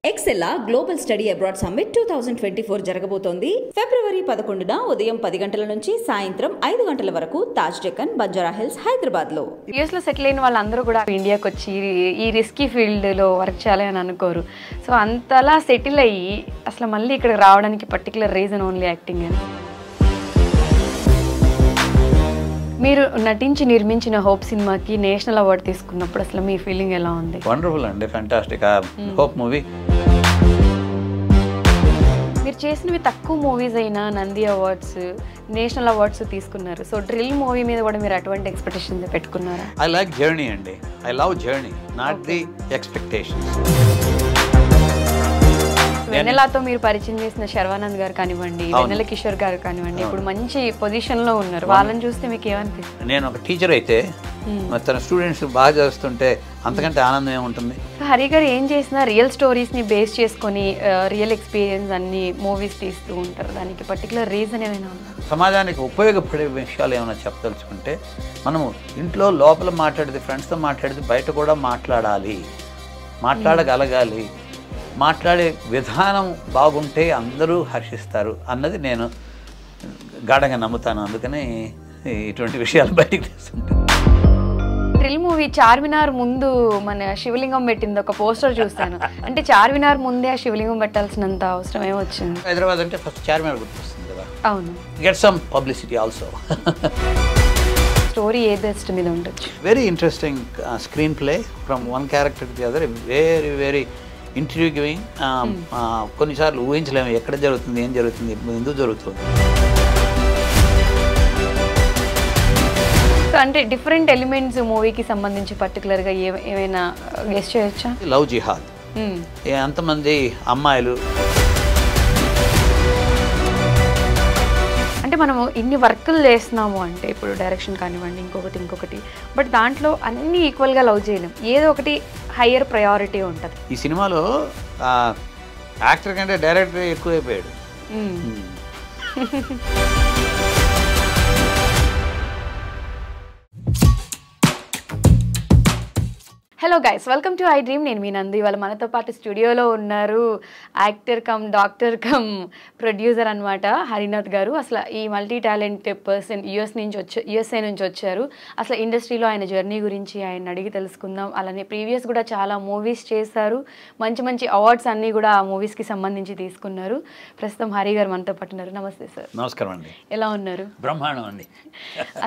ఎక్సెల్లా global study abroad summit 2024 జరగబోతోంది. ఫిబ్రవరి 11న ఉదయం 10 గంటల నుంచి సాయంత్రం 5 గంటల వరకు తాజ్ డెక్కన్, బంజారా హిల్స్, హైదరాబాద్ లో. యూఎస్ లో సెటిల్ అయిన వాళ్ళందరూ కూడా ఇండియాకి వచ్చి ఈ రిస్కీ ఫీల్డ్ లో వర్క్ చేయాలని అనుకోరు. సో అంతలా సెటిల్ అయ్యి అసలు మళ్ళీ ఇక్కడ రావడానికి పర్టికులర్ రీజన్ ఓన్లీ యాక్టింగ్ అని. మీరు నటించి నిర్మించిన హోప్ సినిమాకి నేషనల్ అవార్డు తీసుకున్నప్పుడు అసలు మీ ఫీలింగ్ ఎలా ఉంది? వండర్ఫుల్ అండి, ఫ్యాంటాస్టిక్. హోప్ మూవీ మీరు చేసినవి తక్కువ మూవీస్ అయినా నంది అవార్డ్స్, నేషనల్ అవార్డ్స్ తీసుకున్నారు. సో డ్రిల్ మూవీ మీద కూడా మీరు అటువంటి ఎక్స్పెక్టేషన్స్ పెట్టుకున్నారా? ఐ లైక్ జర్నీ అండి, I love journey, not the expectations. వెన్నెలతో మీరు పరిచయం చేసిన శర్వానంద్ గారు కానివ్వండి, వెన్నెల కిషోర్ గారు కానివ్వండి, ఇప్పుడు మంచి పొజిషన్ లో ఉన్నారు. వాళ్ళని చూస్తే మీకు ఏమనిపిస్తుంది? నేను ఒక టీచర్ అయితే తన స్టూడెంట్స్ బాగా చేస్తుంటే అంతకంటే ఆనందం ఏముంటుంది? హరి గారు ఏం చేసినా రియల్ స్టోరీస్ ని బేస్ చేసుకొని రియల్ ఎక్స్పీరియన్స్ అన్ని మూవీస్ తీస్తూ ఉంటారు. దానికి పర్టికులర్ రీజన్ ఏమైనా ఉందా? సమాజానికి ఉపయోగపడే విషయాలు ఏమైనా చెప్పదలుచుకుంటే మనము ఇంట్లో లోపల మాట్లాడేది, ఫ్రెండ్స్తో మాట్లాడేది బయట కూడా మాట్లాడాలి, మాట్లాడగలగాలి. మాట్లాడే విధానం బాగుంటే అందరూ హర్షిస్తారు అన్నది నేను గాఢంగా నమ్ముతాను. అందుకని ఇటువంటి విషయాలు బయటకు తీస్తుంటాను. డ్రిల్ మూవీ చార్మినార్ ముందు మన శివలింగం పెట్టింది ఒక పోస్టర్ చూస్తాను. అంటే చార్మినార్ ముందే ఆ శివలింగం పెట్టాల్సినంత అవసరం ఏమొచ్చింది? హైదరాబాద్ అంటే ఫస్ట్ చార్మినార్ గుర్తొస్తుంది కదా. అవును, get some publicity also. Story ఏ బెస్ట్ మీద ఉండొచ్చు? Very interesting screenplay from one character to the other, very very intriguing. కొన్నిసార్లు ఊహించలేము ఎక్కడ జరుగుతుంది, ఏం జరుగుతుంది, ఎందుకు జరుగుతుంది. అంటే డిఫరెంట్ ఎలిమెంట్స్ మూవీకి సంబంధించి పర్టికులర్గా ఏమైనా గెస్ చేయొచ్చా? లవ్ జిహాద్, ఎంతమంది అమ్మాయిలు. అంటే మనము ఇన్ని వర్కులు చేస్తున్నాము అంటే ఇప్పుడు డైరెక్షన్ కానివ్వండి, ఇంకొకటి, బట్ దాంట్లో అన్నీ ఈక్వల్గా లవ్ చేయలేం. ఏదో ఒకటి హయ్యర్ ప్రయారిటీ ఉంటుంది. ఈ సినిమాలో యాక్టర్ కంటే డైరెక్టర్ ఎక్కువైపోయాడు. Hello guys, welcome to iDream. నేను మీ నంది. ఇవాళ మనతో పాటు స్టూడియోలో ఉన్నారు actor cum doctor cum producer అనమాట హరినాథ్ గారు. అసలు ఈ మల్టీ టాలెంట్ పర్సన్ యూఎస్ఏ నుంచి వచ్చారు. అసలు ఇండస్ట్రీలో ఆయన జర్నీ గురించి ఆయన అడిగి తెలుసుకుందాం. అలానే ప్రీవియస్ కూడా చాలా మూవీస్ చేశారు, మంచి అవార్డ్స్ అన్నీ కూడా ఆ మూవీస్కి సంబంధించి తీసుకున్నారు. ప్రస్తుతం హరి గారు మనతో పాటు ఉన్నారు. నమస్తే సార్. నమస్కారం అండి. ఎలా ఉన్నారు? బ్రహ్మాండం అండి.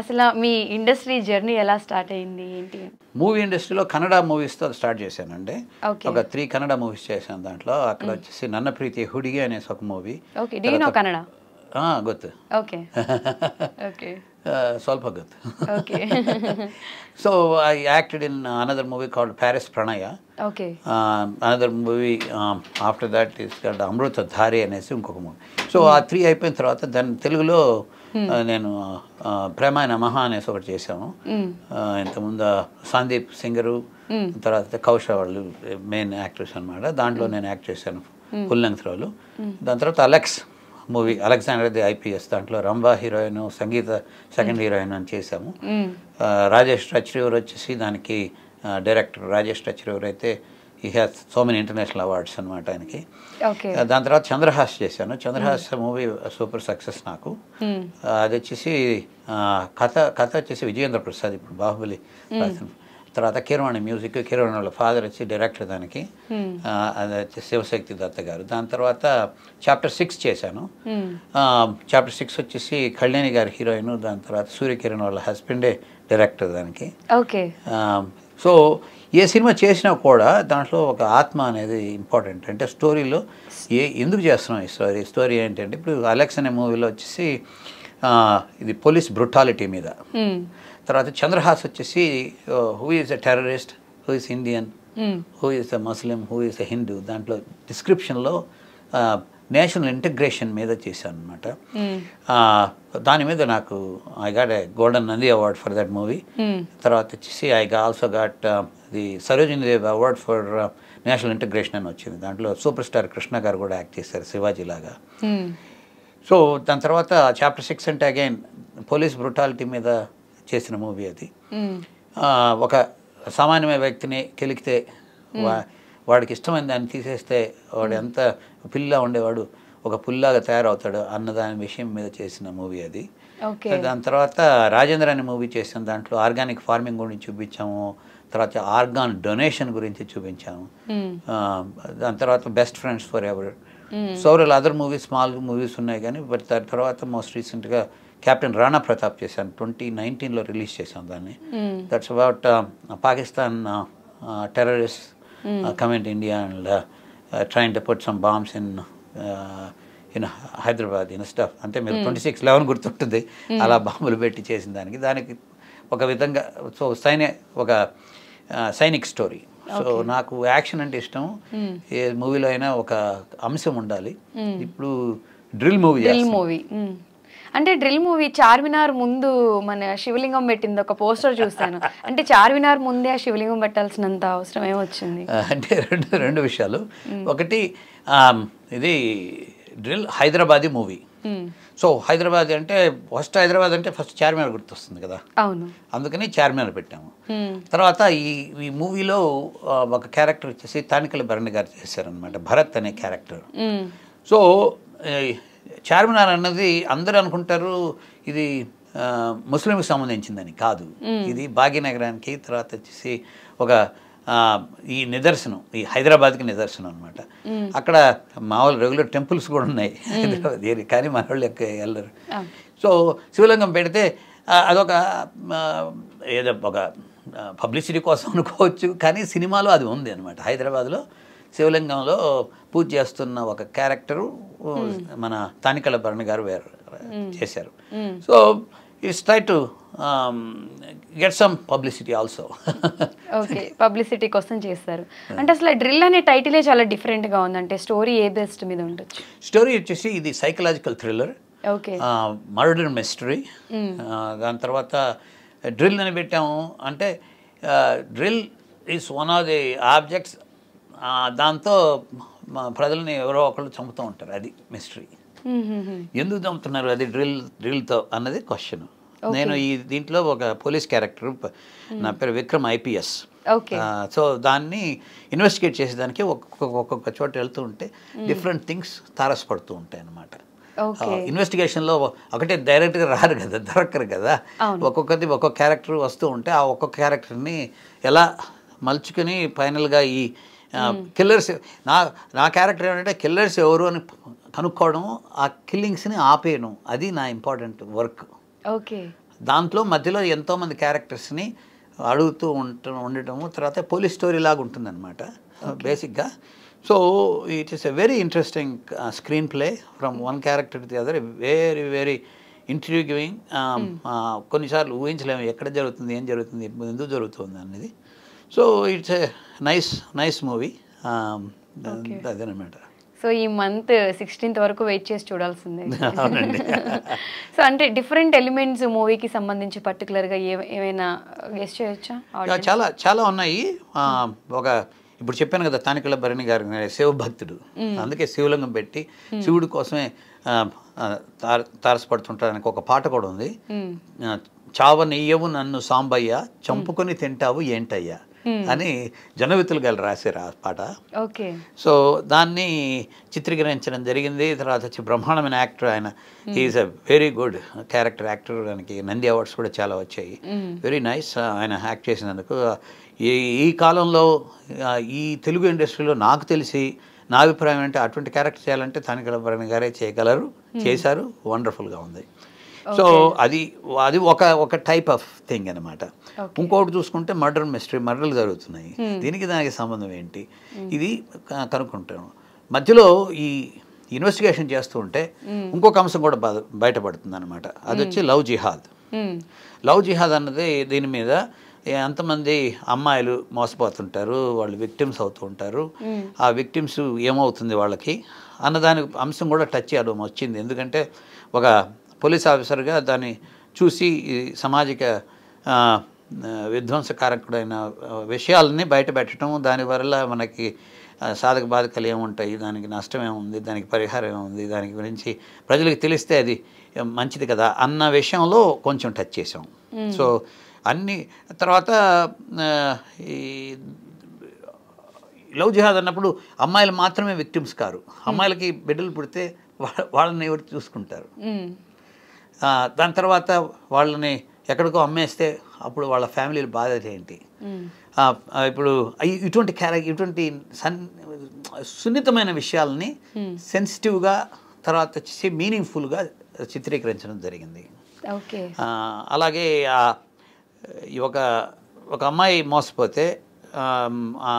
అసలు మీ ఇండస్ట్రీ జర్నీ ఎలా స్టార్ట్ అయింది ఏంటి? మూవీ ఇండస్ట్రీలో కన్నడ మూవీస్తో స్టార్ట్ చేశానండి. ఒక 3 కన్నడ మూవీస్ చేశాను. దాంట్లో అక్కడ వచ్చేసి నన్న ప్రీతి హుడిగి అనేసి ఒక మూవీ. కన్నడ ಗೊತ್ತು. ಸ್ವಲ್ಪ ಗೊತ್ತು. So I acted in another movie called Paris Pranaya. Another movie after that is called Amruta Dhari అనేసి ఇంకొక మూవీ. సో ఆ 3 అయిపోయిన తర్వాత దాని తెలుగులో నేను ప్రేమాయ నమః అనేసి ఒకటి చేశాము. ఇంతకుముందు సందీప్ సింగరు, తర్వాత కౌశ వాళ్ళు మెయిన్ యాక్టర్స్ అనమాట. దాంట్లో నేను యాక్ట్ చేశాను ఫుల్ లెంగ్త్ రోలు. దాని తర్వాత Alex movie, Alexander the IPS, దాంట్లో రంభా హీరోయిన్, సంగీత సెకండ్ హీరోయిన్ అని చేశాము. రాజేష్ టచ్రివర్ వచ్చేసి దానికి డైరెక్టర్. రాజేష్ టచ్రివర్ అయితే ఈ has so many international awards అనమాట ఆయనకి. దాని తర్వాత చంద్రహాస్ చేశాను. చంద్రహాస్ మూవీ సూపర్ సక్సెస్ నాకు. అది వచ్చేసి కథ వచ్చేసి విజయేంద్ర ప్రసాద్, ఇప్పుడు బాహుబలి. తర్వాత కీరవాణి మ్యూజిక్, కీరవాణి వాళ్ళ ఫాదర్ వచ్చి డైరెక్టర్ దానికి, అది వచ్చి శివశక్తి దత్త గారు. దాని తర్వాత చాప్టర్ 6 చేశాను. చాప్టర్ 6 వచ్చేసి కళ్యాణి గారి హీరోయిన్. దాని తర్వాత సూర్యకిరణ్ వాళ్ళ హస్బెండే డైరెక్టర్ దానికి. సో ఏ సినిమా చేసినా కూడా దాంట్లో ఒక ఆత్మ అనేది ఇంపార్టెంట్. అంటే స్టోరీలో ఎందుకు చేస్తున్నాం ఈ స్టోరీ ఏంటంటే, ఇప్పుడు అలెక్స్ అనే మూవీలో వచ్చేసి ఇది పోలీస్ బ్రుటాలిటీ మీద. తర్వాత చంద్రహాస్ వచ్చేసి who is a terrorist, who is Indian, who is a Muslim, who is a Hindu. దాంట్లో డిస్క్రిప్షన్లో నేషనల్ ఇంటిగ్రేషన్ మీద చేశాను అనమాట. దాని మీద నాకు I got a golden Nandi award for that movie. తర్వాత వచ్చేసి I also got the Sarojini Devi award for national integration అని వచ్చింది. దాంట్లో సూపర్ స్టార్ కృష్ణ గారు కూడా యాక్ట్ చేశారు శివాజీ లాగా. సో దాని తర్వాత చాప్టర్ 6 అంటే అగైన్ పోలీస్ బ్రుటాలిటీ మీద చేసిన మూవీ అది. ఒక సామాన్యమైన వ్యక్తిని కెలికితే వాడికి ఇష్టమైన దాన్ని తీసేస్తే వాడు ఎంత పిల్ల ఉండేవాడు ఒక పుల్లాగా తయారవుతాడు అన్న దాని విషయం మీద చేసిన మూవీ అది. దాని తర్వాత రాజేంద్ర అనే మూవీ చేసిన దాంట్లో ఆర్గానిక్ ఫార్మింగ్ గురించి చూపించాము, తర్వాత ఆర్గాన్ డొనేషన్ గురించి చూపించాము. దాని తర్వాత best friends for ever, several other movies small movies ఉన్నాయి కానీ బట్ దాని తర్వాత మోస్ట్ రీసెంట్గా కెప్టెన్ రాణా ప్రతాప్ చేశాను, 2019లో రిలీజ్ చేశాను దాన్ని. That's about Pakistan terrorist coming to India and train to put some bombs in Hyderabad in stuff. అంటే మీరు 26/11 గుర్తుంటుంది, అలా బాంబులు పెట్టి చేసిన దానికి ఒక విధంగా సో ఒక సైనిక్ స్టోరీ. సో నాకు యాక్షన్ అంటే ఇష్టం, ఏ మూవీలో అయినా ఒక అంశం ఉండాలి. ఇప్పుడు డ్రిల్ మూవీ అంటే డ్రిల్ మూవీ చార్మినార్ ముందు మన శివలింగం పెట్టింది ఒక పోస్టర్ చూస్తాను. అంటే చార్మినార్ ముందే ఆ శివలింగం పెట్టాల్సినంత అవసరం ఏమొచ్చింది? అంటే రెండు విషయాలు. ఒకటి ఇది drill Hyderabadi movie. So Hyderabad అంటే ఫస్ట్ చార్మినార్ గుర్తొస్తుంది కదా, అవును, అందుకని చార్మినార్ పెట్టాము. తర్వాత ఈ మూవీలో ఒక క్యారెక్టర్ వచ్చేసి తానికల భరణి గారు చేశారనమాట, భరత్ అనే క్యారెక్టర్. సో చార్మినార్ అన్నది అందరూ అనుకుంటారు ఇది ముస్లింకి సంబంధించిందని, కాదు. ఇది భాగ్యనగరానికి తర్వాత వచ్చేసి ఒక ఈ నిదర్శనం, ఈ హైదరాబాద్కి నిదర్శనం అనమాట. అక్కడ మామూలు రెగ్యులర్ టెంపుల్స్ కూడా ఉన్నాయి హైదరాబాద్, కానీ మన వాళ్ళు వెళ్ళరు. సో శివలింగం పెడితే అదొక ఏదో ఒక పబ్లిసిటీ కోసం అనుకోవచ్చు, కానీ సినిమాలో అది ఉంది అనమాట. హైదరాబాద్లో శివలింగంలో పూజ చేస్తున్న ఒక క్యారెక్టరు మన తానికల భరణి గారు చేశారు. So it's try to get some publicity also. Okay, publicity కోసం చేస్తారు. అంటే అసలు డ్రిల్ అనే టైటిలే చాలా డిఫరెంట్గా ఉంది. అంటే స్టోరీ ఏ బెస్ట్ మీద ఉండొచ్చు? స్టోరీ వచ్చేసి ఇది psychological thriller, okay, murder mystery. దాని తర్వాత డ్రిల్ అని పెట్టాము అంటే drill is one of the objects, దాంతో ప్రజల్ని ఎవరో ఒకళ్ళు చంపుతూ ఉంటారు, అది మిస్టరీ. ఎందుకు చంపుతున్నారు అది డ్రిల్తో అన్నది క్వశ్చన్. నేను ఈ దీంట్లో ఒక పోలీస్ క్యారెక్టర్, నా పేరు విక్రమ్ IPS. సో దాన్ని ఇన్వెస్టిగేట్ చేసేదానికి ఒక్కొక్క చోట వెళ్తూ ఉంటే డిఫరెంట్ థింగ్స్ తారసపడుతూ ఉంటాయి అన్నమాట. ఇన్వెస్టిగేషన్లో ఒకటే డైరెక్ట్గా రారు కదా, దొరకరు కదా, ఒక్కొక్కటి ఒక్కొక్క క్యారెక్టర్ వస్తూ ఉంటే ఆ ఒక్కొక్క క్యారెక్టర్ని ఎలా మలుచుకొని ఫైనల్గా ఈ కిల్లర్స్, నా క్యారెక్టర్ ఏంటంటే కిల్లర్స్ ఎవరు అని కనుక్కోవడం, ఆ కిల్లింగ్స్ని ఆపేయడం, అది నా ఇంపార్టెంట్ వర్క్. ఓకే, దాంట్లో మధ్యలో ఎంతోమంది క్యారెక్టర్స్ని అడుగుతూ ఉండటము, తర్వాత పోలీస్ స్టోరీ లాగా ఉంటుందన్నమాట బేసిక్గా. So it is a very interesting screenplay from one character to the other, very very intriguing. కొన్నిసార్లు ఊహించలేము ఎక్కడ జరుగుతుంది, ఏం జరుగుతుంది, ఎందుకు జరుగుతుంది అనేది. So it's a nice movie, అదేనమాట. సో ఈ మంత్ 16th వరకు వెయిట్ చేసి చూడాల్సిందే. అవునండి. సో అంటే డిఫరెంట్ ఎలిమెంట్స్ మూవీకి సంబంధించి పర్టికులర్గా ఏమైనా గెస్ చేయొచ్చా? చాలా ఉన్నాయి. ఒక ఇప్పుడు చెప్పాను కదా, తానికల భరణి గారు శివభక్తుడు, అందుకే శివలింగం పెట్టి శివుడి కోసమే తారసపడుతుంటానికి ఒక పాట కూడా ఉంది. చావనీయవు నన్ను సాంబయ్య, చంపుకొని తింటావు ఏంటయ్యా అని జనవితులు గారు రాశారు ఆ పాట. ఓకే, సో దాన్ని చిత్రీకరించడం జరిగింది. తర్వాత వచ్చి బ్రహ్మాండమైన యాక్టర్ ఆయన, is a very good character actor. దానికి నంది అవార్డ్స్ కూడా చాలా వచ్చాయి. వెరీ నైస్ ఆయన యాక్ట్ చేసినందుకు. ఈ కాలంలో ఈ తెలుగు ఇండస్ట్రీలో నాకు తెలిసి నా అభిప్రాయం అంటే అటువంటి క్యారెక్టర్ చేయాలంటే తానికల భరణి గారే చేయగలరు, చేశారు, వండర్ఫుల్గా ఉంది. సో అది ఒక టైప్ ఆఫ్ థింగ్ అనమాట. ఇంకోటి చూసుకుంటే మర్డర్ మిస్టరీ, మర్డర్లు జరుగుతున్నాయి, దీనికి దానికి సంబంధం ఏంటి, ఇది కనుక్కుంటాను. మధ్యలో ఈ ఇన్వెస్టిగేషన్ చేస్తూ ఉంటే ఇంకొక అంశం కూడా బయటపడుతుంది అనమాట. అది వచ్చి లవ్ జిహాద్ అన్నది. దీని మీద ఎంతమంది అమ్మాయిలు మోసపోతుంటారు, వాళ్ళు విక్టిమ్స్ అవుతూ ఉంటారు, ఆ విక్టిమ్స్ ఏమవుతుంది వాళ్ళకి అన్నదాని అంశం కూడా టచ్ చేయడం వచ్చింది. ఎందుకంటే ఒక పోలీస్ ఆఫీసర్గా దాన్ని చూసి సామాజిక విధ్వంసకారకుడైన విషయాలని బయట పెట్టడం, దానివల్ల మనకి సాధక బాధకాలు ఏముంటాయి, దానికి నష్టం ఏముంది, దానికి పరిహారం ఏముంది, దాని గురించి ప్రజలకు తెలిస్తే అది మంచిది కదా అన్న విషయంలో కొంచెం టచ్ చేసాం. సో అన్ని తర్వాత లవ్ జిహాద్ అన్నప్పుడు అమ్మాయిలు మాత్రమే విక్టిమ్స్ కారు, అమ్మాయిలకి బిడ్డలు పుడితే వాళ్ళని ఎవరు చూసుకుంటారు. దాని తర్వాత వాళ్ళని ఎక్కడికో అమ్మేస్తే అప్పుడు వాళ్ళ ఫ్యామిలీల బాధ్యత ఏంటి? ఇప్పుడు ఇటువంటి సున్నితమైన విషయాలని సెన్సిటివ్గా తర్వాత వచ్చేసి మీనింగ్ఫుల్గా చిత్రీకరించడం జరిగింది. అలాగే ఒక అమ్మాయి మోసపోతే ఆ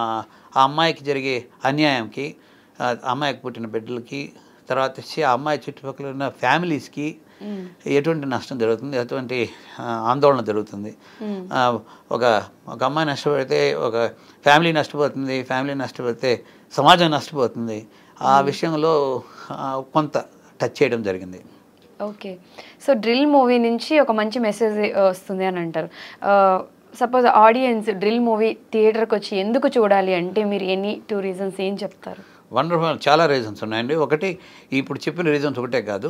అమ్మాయికి జరిగే అన్యాయంకి, ఆ అమ్మాయికి పుట్టిన బిడ్డలకి, తర్వాత వచ్చి ఆ అమ్మాయి చుట్టుపక్కల ఉన్న ఫ్యామిలీస్కి ఎటువంటి నష్టం జరుగుతుంది, ఎటువంటి ఆందోళన జరుగుతుంది. ఒక అమ్మాయి నష్టపడితే ఒక ఫ్యామిలీ నష్టపోతుంది, ఫ్యామిలీ నష్టపోతే సమాజం నష్టపోతుంది. ఆ విషయంలో కొంత టచ్ చేయడం జరిగింది. ఓకే. సో డ్రిల్ మూవీ నుంచి ఒక మంచి మెసేజ్ వస్తుంది అని అంటారు. సపోజ్ ఆడియన్స్ డ్రిల్ మూవీ థియేటర్కి వచ్చి ఎందుకు చూడాలి అంటే మీరు ఎనీ 2 రీజన్స్ ఏం చెప్తారు? వండర్ఫుల్, చాలా రీజన్స్ ఉన్నాయండి. ఒకటి, ఇప్పుడు చెప్పిన రీజన్స్ ఒకటే కాదు,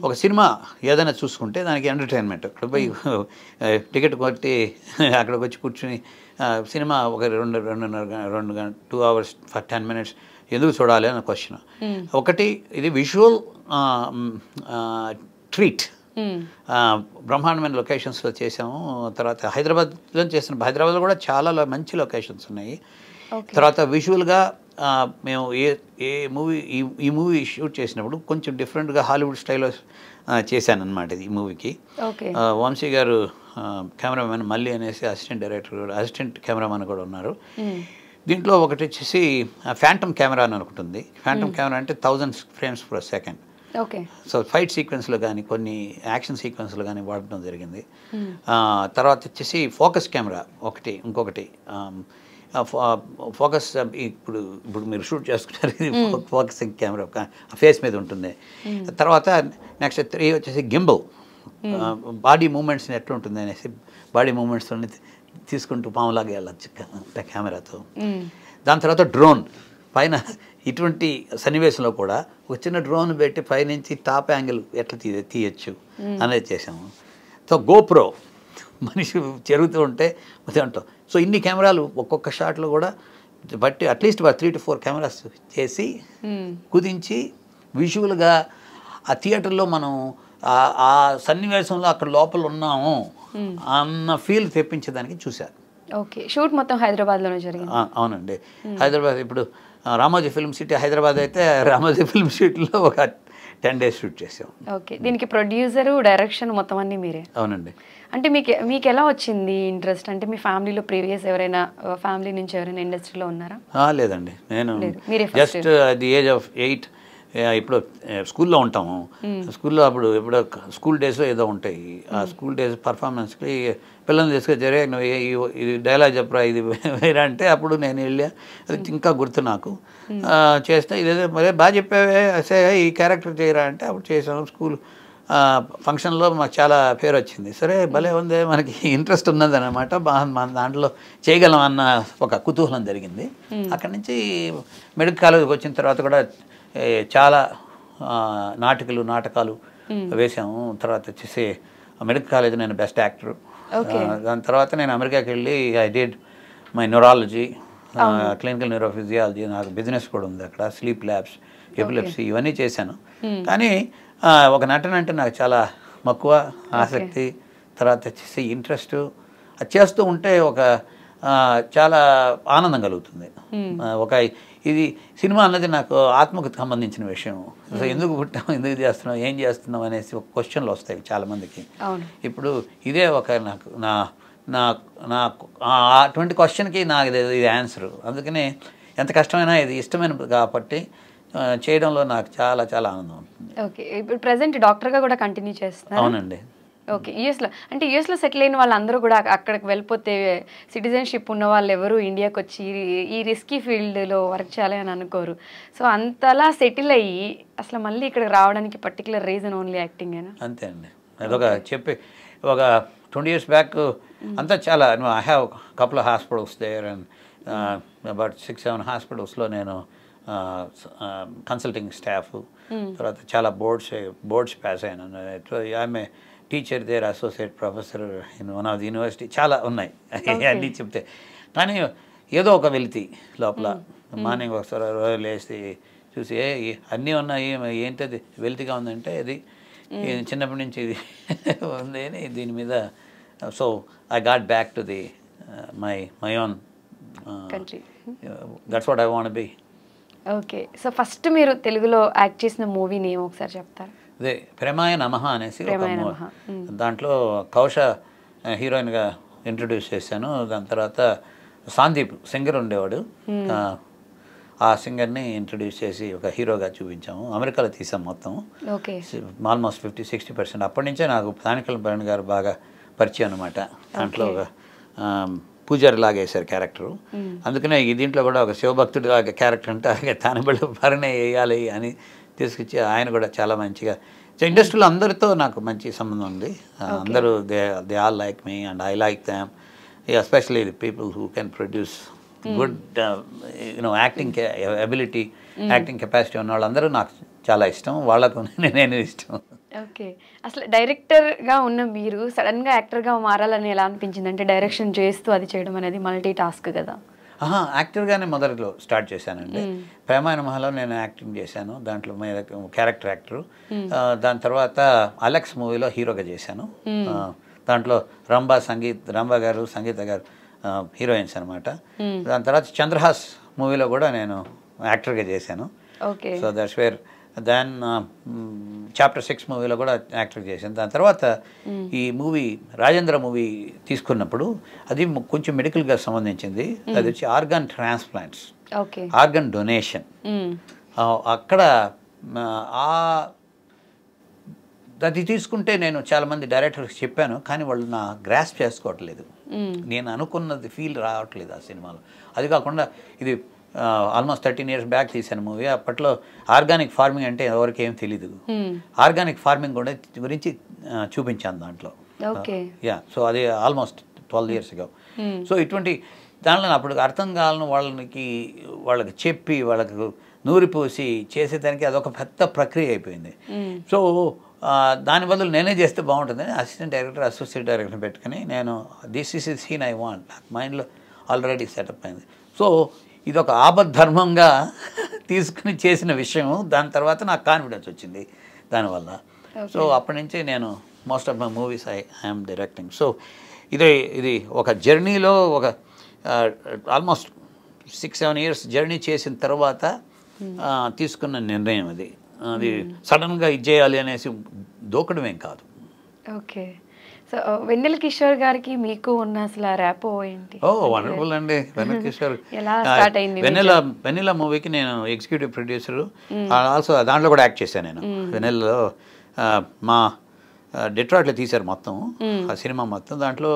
ఒక సినిమా ఏదైనా చూసుకుంటే దానికి ఎంటర్టైన్మెంట్. అక్కడ పోయి టికెట్ కొట్టి అక్కడికి వచ్చి కూర్చుని సినిమా ఒక 2 hours for 10 minutes ఎందుకు చూడాలి అన్న క్వశ్చన్. ఒకటి, ఇది విజువల్ ట్రీట్. బ్రహ్మాండమైన లొకేషన్స్లో చేసాము. తర్వాత హైదరాబాద్లో హైదరాబాద్లో కూడా చాలా మంచి లొకేషన్స్ ఉన్నాయి. తర్వాత విజువల్గా మేము ఈ మూవీ షూట్ చేసినప్పుడు కొంచెం డిఫరెంట్గా హాలీవుడ్ స్టైల్లో చేశాను అనమాట. ఈ మూవీకి వంశీ గారు కెమెరామెన్, మళ్ళీ అనేసి అసిస్టెంట్ కెమెరామెన్ కూడా ఉన్నారు. దీంట్లో ఒకటి వచ్చేసి ఫ్యాంటమ్ కెమెరా అని అనుకుంటుంది. ఫ్యాంటమ్ కెమెరా అంటే 1000 frames per second. So fight సీక్వెన్స్లో కానీ కొన్ని యాక్షన్ సీక్వెన్స్లో కానీ వాడటం జరిగింది. తర్వాత వచ్చేసి ఫోకస్ కెమెరా ఇంకొకటి ఫోకస్ ఇప్పుడు మీరు షూట్ చేసుకుంటారు, ఇది ఫోకసింగ్ కెమెరా ఫేస్ మీద ఉంటుంది. తర్వాత నెక్స్ట్ 3 వచ్చేసి గింబల్, బాడీ మూమెంట్స్ని ఎట్లా ఉంటుంది అనేసి బాడీ మూమెంట్స్తో తీసుకుంటూ పాములాగా వెళ్ళచ్చు కెమెరాతో. దాని తర్వాత డ్రోన్ పైన ఇటువంటి సన్నివేశంలో కూడా ఒక చిన్న డ్రోన్ పెట్టి పైనుంచి టాప్ యాంగిల్ ఎట్లా తీయచ్చు అనేది చేసాము. సో గోప్రో మనిషి జరుగుతూ ఉంటే ఉంటాం. సో ఇన్ని కెమెరాలు ఒక్కొక్క షాట్లో కూడా బట్టి అట్లీస్ట్ 3 to 4 కెమెరాస్ చేసి కుదించి విజువల్గా ఆ థియేటర్లో మనం ఆ సన్నివేశంలో అక్కడ లోపల ఉన్నాము అన్న ఫీల్ తెప్పించేదానికి చూశారు. ఓకే. షూట్ మొత్తం హైదరాబాద్లోనే జరిగింది? అవునండి, హైదరాబాద్. ఇప్పుడు రామోజీ ఫిల్మ్ సిటీ హైదరాబాద్ అయితే రామోజీ ఫిల్మ్ సిటీలో ఒక 10 days షూట్ చేసాం. ఓకే. దీనికి ప్రొడ్యూసరు, డైరెక్షన్ మొత్తం అన్నీ మీరే? అవునండి. అంటే మీకు ఎలా వచ్చింది ఇంట్రెస్ట్? అంటే మీ ఫ్యామిలీలో ప్రీవియస్ ఫ్యామిలీ నుంచి ఎవరైనా ఇండస్ట్రీలో ఉన్నారా? లేదండి, నేను just at the age of 8 ఇప్పుడు స్కూల్లో ఉంటాము. స్కూల్లో అప్పుడు ఎప్పుడో స్కూల్ డేస్లో ఏదో ఉంటాయి. ఆ స్కూల్ డేస్ పర్ఫార్మెన్స్కి పిల్లల్ని తీసుకొచ్చారే, నువ్వు ఇది డైలాగ్ చెప్పరా, ఇది వేరే అంటే అప్పుడు నేను వెళ్ళా. అది ఇంకా గుర్తు నాకు. చేస్తే ఇదేదో మరే బాగా చెప్పావే, అసే ఈ క్యారెక్టర్ చేయరా అంటే అప్పుడు చేసాము. స్కూల్ ఫంక్షన్లో మాకు చాలా పేరు వచ్చింది. సరే భలే ఉంది, మనకి ఇంట్రెస్ట్ ఉన్నది అనమాట, మన దాంట్లో చేయగలం అన్న ఒక కుతూహలం జరిగింది. అక్కడి నుంచి మెడికల్ కాలేజ్కి వచ్చిన తర్వాత కూడా చాలా నాటకాలు వేసాము. తర్వాత వచ్చేసి మెడికల్ కాలేజ్ నేను బెస్ట్ యాక్టర్. దాని తర్వాత నేను అమెరికాకి వెళ్ళి I did my neurology, clinical neurophysiology. నాకు బిజినెస్ కూడా ఉంది అక్కడ, స్లీప్ ల్యాబ్స్, ఎపిలెప్సీ ఇవన్నీ చేశాను. కానీ ఒక నటన అంటే నాకు చాలా మక్కువ, ఆసక్తి, తర్వాత వచ్చేసి ఇంట్రెస్ట్. అది చేస్తూ ఉంటే చాలా ఆనందం కలుగుతుంది. ఇది సినిమా అన్నది నాకు ఆత్మకు సంబంధించిన విషయం. అసలు ఎందుకు పుట్టాం, ఎందుకు చేస్తున్నాం, ఏం చేస్తున్నాం అనేసి ఒక క్వశ్చన్లు వస్తాయి చాలామందికి. ఇప్పుడు ఇదే నాకు అటువంటి క్వశ్చన్కి నాకు ఇది ఆన్సర్. అందుకనే ఎంత కష్టమైనా ఇది ఇష్టమైన కాబట్టి చేయడంలో నాకు చాలా చాలా ఆనందం ఉంటుంది. ఓకే. ఇప్పుడు ప్రెసెంట్ డాక్టర్గా కూడా కంటిన్యూ చేస్తున్నారు? అవునండి. ఓకే. యూఎస్లో సెటిల్ అయిన వాళ్ళందరూ కూడా అక్కడికి వెళ్ళిపోతే సిటిజన్షిప్ ఉన్న వాళ్ళు ఎవరు ఇండియాకి వచ్చి ఈ రిస్కీ ఫీల్డ్లో వర్క్ చేయాలి అని అనుకోరు. సో అంతలా సెటిల్ అయ్యి అసలు మళ్ళీ ఇక్కడికి రావడానికి పర్టికులర్ రీజన్ ఓన్లీ యాక్టింగ్ అయినా? అంతే అండి. అదొక ఒక 20 years బ్యాక్ అంతా చాలా I have couple of hospitals there and about 6-7 హాస్పిటల్స్లో నేను కన్సల్టింగ్ స్టాఫ్. తర్వాత చాలా బోర్డ్స్ పాస్ అయినాను. ఆమె teacher there, associate professor in one of the university, చాలా ఉన్నాయి అన్నీ చెప్తే. కానీ ఏదో ఒక వెలితి లోపల మార్నింగ్ ఒకసారి లేచి చూసి అన్నీ ఉన్నాయి ఏంటది వెల్తీగా ఉందంటే ఇది చిన్నప్పటి నుంచి ఇది ఉంది అని దీని మీద. So I got back to the my own country. That's what I want be. Okay, so first మీరు తెలుగులో యాక్ట్ చేసిన మూవీ నేమ్ ఒకసారి చెప్తారా? అదే ప్రేమాయ నమః అనేసి ఒక దాంట్లో కౌశ హీరోయిన్గా ఇంట్రడ్యూస్ చేశాను. దాని తర్వాత సందీప్ సింగర్ ఉండేవాడు, ఆ సింగర్ని ఇంట్రడ్యూస్ చేసి ఒక హీరోగా చూపించాము. అమెరికాలో తీసాం మొత్తం, ఆల్మోస్ట్ 50-60%. అప్పటి నుంచే నాకు తానికల్ భరణ్ గారు బాగా పరిచయం అనమాట. దాంట్లో ఒక పూజారి లాగా వేశారు క్యారెక్టరు. అందుకనే ఈ దీంట్లో కూడా ఒక శివభక్తుడి లాగా క్యారెక్టర్ అంటే అలాగే తానిబడి భరణే వేయాలి అని తీసుకొచ్చి ఆయన కూడా చాలా మంచిగా. ఇండస్ట్రీలో అందరితో నాకు మంచి సంబంధం ఉంది. అందరూ they all like me and I like them, especially the people who can produce good acting ability, acting capacity ఉన్న వాళ్ళందరూ నాకు చాలా ఇష్టం, వాళ్ళకు నేను ఇష్టం. ఓకే, అసలు డైరెక్టర్గా ఉన్న మీరు సడన్గా యాక్టర్గా మారాలని ఎలా అనిపించింది? అంటే డైరెక్షన్ చేస్తూ అది చేయడం అనేది మల్టీ టాస్క్ కదా. యాక్టర్గానే మొదట్లో స్టార్ట్ చేశానండి. ప్రేమాయ నమఃలో నేను యాక్టింగ్ చేశాను, దాంట్లో క్యారెక్టర్ యాక్టరు. దాని తర్వాత అలెక్స్ మూవీలో హీరోగా చేశాను. దాంట్లో రంభా గారు సంగీత గారు హీరోయిన్స్ అనమాట. దాని తర్వాత చంద్రహాస్ మూవీలో కూడా నేను యాక్టర్గా చేశాను. So that's where. Than chapter 6 మూవీలో కూడా యాక్టర్ చేశాను. దాని తర్వాత ఈ మూవీ రాజేంద్ర మూవీ తీసుకున్నప్పుడు అది కొంచెం మెడికల్గా సంబంధించింది. అది వచ్చి ఆర్గాన్ ట్రాన్స్ప్లాంట్స్, ఆర్గాన్ డొనేషన్. అక్కడ అది తీసుకుంటే నేను చాలామంది డైరెక్టర్కి చెప్పాను, కానీ వాళ్ళు నా గ్రాస్ప్ చేసుకోవట్లేదు. నేను అనుకున్నది ఫీల్ రావట్లేదు ఆ సినిమాలో. అది కాకుండా ఇది ఆల్మోస్ట్ 13 years బ్యాక్ తీసాను మూవీ. అప్పట్లో ఆర్గానిక్ ఫార్మింగ్ అంటే ఎవరికి ఏం తెలీదు. ఆర్గానిక్ ఫార్మింగ్ కూడా గురించి చూపించాను దాంట్లో. సో అది ఆల్మోస్ట్ 12 years ago. సో ఇటువంటి దానిలో అప్పుడు అర్థం కావాలని వాళ్ళకి చెప్పి వాళ్ళకు నూరిపోసి చేసేదానికి అదొక పెద్ద ప్రక్రియ అయిపోయింది. సో దాని బదులు నేనే చేస్తే బాగుంటుందని అసిస్టెంట్ డైరెక్టర్, అసోసియేట్ డైరెక్టర్ని పెట్టుకుని నేను this is seen I want, నాకు మైండ్లో ఆల్రెడీ సెటప్ అయింది. సో ఇదొక ఆపద్ధర్మంగా తీసుకుని చేసిన విషయం. దాని తర్వాత నాకు కాన్ఫిడెన్స్ వచ్చింది దానివల్ల. సో అప్పటి నుంచి నేను most of my movies I'm directing. So ఇది ఒక జర్నీలో ఒక ఆల్మోస్ట్ 6-7 years జర్నీ చేసిన తర్వాత తీసుకున్న నిర్ణయం అది. అది సడన్గా ఇది చేయాలి అనేసి దూకడమేం కాదు. ఓకే, సో వెన్నెల కిషోర్ గారికి మీకు ఉన్న అసలు ర్యాపో ఏంటి? వండర్ఫుల్ అండి. వెన్నెల కిషోర్ ఎలా స్టార్ట్ అయింది? వెన్నెల మూవీకి నేను ఎగ్జిక్యూటివ్ ప్రొడ్యూసరు, ఆల్సో దాంట్లో కూడా యాక్ట్ చేశాను నేను. వెన్నెలలో మా డెట్రాయిట్లో తీశారు మొత్తం ఆ సినిమా మొత్తం. దాంట్లో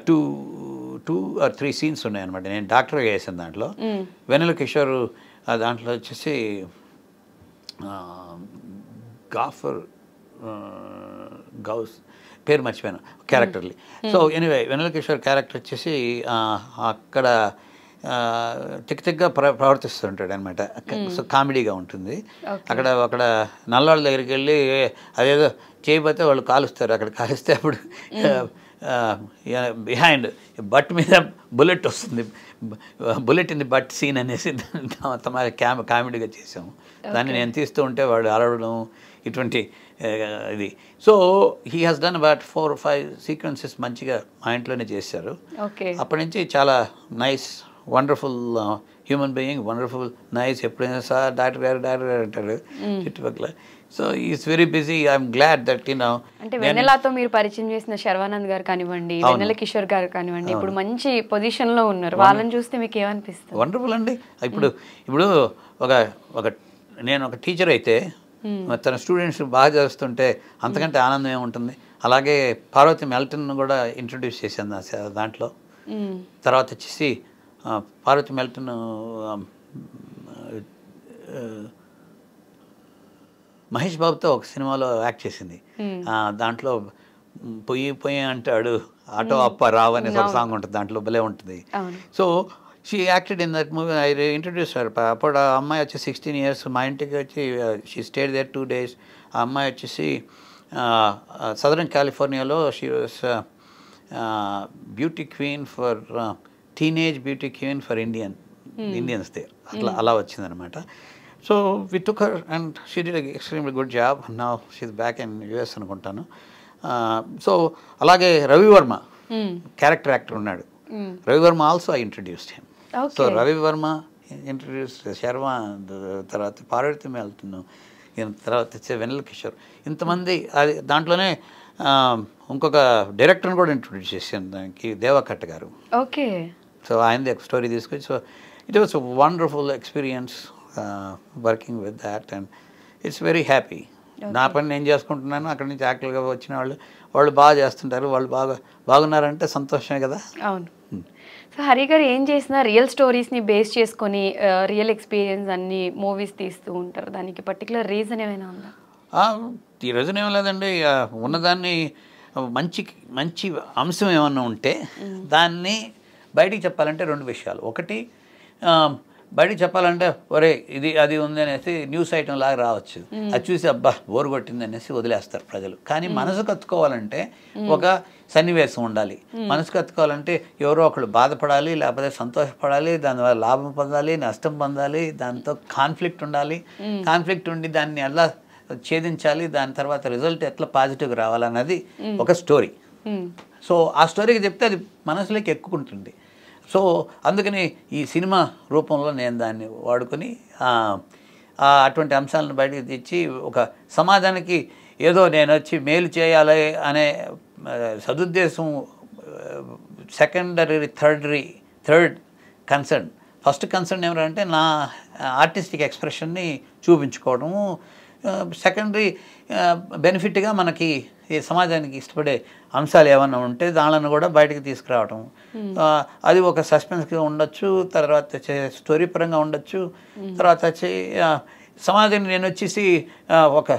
2 or 3 scenes ఉన్నాయన్నమాట. నేను డాక్టర్గా చేశాను దాంట్లో. వెన్నెల కిషోర్ దాంట్లో వచ్చేసి గౌస్ పేరు మర్చిపోయాను క్యారెక్టర్ని. సో ఎనీవే వెన్నెల కిషోర్ క్యారెక్టర్ వచ్చేసి అక్కడ తిక్కగా ప్రవర్తిస్తుంటాడు అనమాట. సో కామెడీగా ఉంటుంది. అక్కడ నల్లవాళ్ళ దగ్గరికి వెళ్ళి అదేదో చేయబోతే వాళ్ళు కాలుస్తారు. అక్కడ కాలుస్తే అప్పుడు బిహైండ్ బట్ మీద బుల్లెట్ వస్తుంది, bullet in the butt scene అనేసి కామెడీగా చేసాము. దాన్ని నేను తీస్తూ ఉంటే వాడు అరవడం ఇటువంటి ఇది. So he has done about 4 or 5 sequences మంచిగా మా ఇంట్లోనే చేశారు. అప్పటి నుంచి చాలా nice wonderful human being, wonderful nice. ఎప్పుడైనా సార్ డాక్టర్ గారు అంటాడు చుట్టుపక్కల. So is very busy. I'm glad that అంటే వెన్నెలతో మీరు పరిచయం చేసిన శర్వానంద్ గారు కానివ్వండి, వెన్నెల కిషోర్ గారు కానివ్వండి, ఇప్పుడు మంచి పొజిషన్లో ఉన్నారు. వాళ్ళని చూస్తే మీకు ఏమనిపిస్తుంది? వండర్ఫుల్ అండి. ఇప్పుడు నేను ఒక టీచర్ అయితే తన స్టూడెంట్స్ బాగా చేస్తుంటే అంతకంటే ఆనందం ఏముంటుంది. అలాగే పార్వతి మెల్టన్ కూడా ఇంట్రడ్యూస్ చేశాను దాంట్లో. తర్వాత వచ్చేసి పార్వతి మెల్టన్ మహేష్ బాబుతో ఒక సినిమాలో యాక్ట్ చేసింది. దాంట్లో పొయ్యి అంటాడు ఆటో అప్ప రావు అనే ఒక సాంగ్ ఉంటుంది దాంట్లో, భలే ఉంటుంది. So she acted in that movie. I introduce her. అప్పుడు ఆ అమ్మాయి వచ్చి 16 years మా ఇంటికి వచ్చి షీ స్టేడ్ దేర్ 2 days. ఆ అమ్మాయి వచ్చేసి సదరన్ కాలిఫోర్నియాలో she was beauty queen for teenage beauty queen for Indian ఇండియన్స్దే అలా వచ్చిందనమాట. So we took her and she did extremely good job. Now she's back in US అనుకుంటాను. సో అలాగే రవివర్మ క్యారెక్టర్ యాక్టర్ ఉన్నాడు. Ravi Varma also I introduced him. So Ravi Varma introduce, Sharma, తర్వాత పార్వతి వెళ్తున్నాను, తర్వాత వచ్చే వెన్నెల కిషోర్, ఇంతమంది. అది దాంట్లోనే ఇంకొక డైరెక్టర్ని కూడా ఇంట్రొడ్యూస్ చేశాను దానికి, దేవకట్ట గారు. ఓకే. సో ఆయనది ఒక స్టోరీ తీసుకొచ్చి, so it was wonderful experience working with that and it's very happy. నా పని నేను చేసుకుంటున్నాను, అక్కడి నుంచి యాక్టర్గా వచ్చిన వాళ్ళు బాగా చేస్తుంటారు, వాళ్ళు బాగున్నారంటే సంతోషమే కదా. అవును. సో హరి గారు ఏం చేసినా రియల్ స్టోరీస్ని బేస్ చేసుకొని రియల్ ఎక్స్పీరియన్స్ అన్ని మూవీస్ తీస్తూ ఉంటారు. దానికి పర్టికులర్ రీజన్ ఏమైనా ఉందా? ఈ రోజున ఏం లేదండి, ఉన్నదాన్ని మంచి అంశం ఏమన్నా ఉంటే దాన్ని బయటికి చెప్పాలంటే రెండు విషయాలు. ఒకటి, బయటికి చెప్పాలంటే ఒరే ఇది అది ఉంది అనేసి న్యూస్ ఐటమ్ లాగా రావచ్చు, అది చూసి అబ్బా బోరు కొట్టింది అనేసి వదిలేస్తారు ప్రజలు. కానీ మనసు కత్తుకోవాలంటే ఒక సన్నివేశం ఉండాలి. మనసు కత్తుకోవాలంటే ఎవరో ఒకళ్ళు బాధపడాలి, లేకపోతే సంతోషపడాలి, దానివల్ల లాభం పొందాలి, నష్టం పొందాలి, దాంతో కాన్ఫ్లిక్ట్ ఉండాలి. కాన్ఫ్లిక్ట్ ఉండి దాన్ని ఎలా ఛేదించాలి, దాని తర్వాత రిజల్ట్ ఎట్లా పాజిటివ్గా రావాలన్నది ఒక స్టోరీ. సో ఆ స్టోరీకి చెప్తే అది మనసులోకి ఎక్కుకుంటుంది. సో అందుకని ఈ సినిమా రూపంలో నేను దాన్ని వాడుకొని అటువంటి అంశాలను బయటకు తెచ్చి ఒక సమాజానికి ఏదో నేను వచ్చి మేలు చేయాలి అనే సదుద్దేశం secondary third concern. First concern ఏమంటే నా ఆర్టిస్టిక్ ఎక్స్ప్రెషన్ని చూపించుకోవడము, సెకండరీ బెనిఫిట్గా మనకి ఈ సమాజానికి ఇష్టపడే అంశాలు ఏమన్నా ఉంటే దానిని కూడా బయటకు తీసుకురావటం. అది ఒక సస్పెన్స్గా ఉండొచ్చు, తర్వాత వచ్చే స్టోరీ పరంగా ఉండొచ్చు, తర్వాత వచ్చి సమాజాన్ని నేను వచ్చేసి ఒక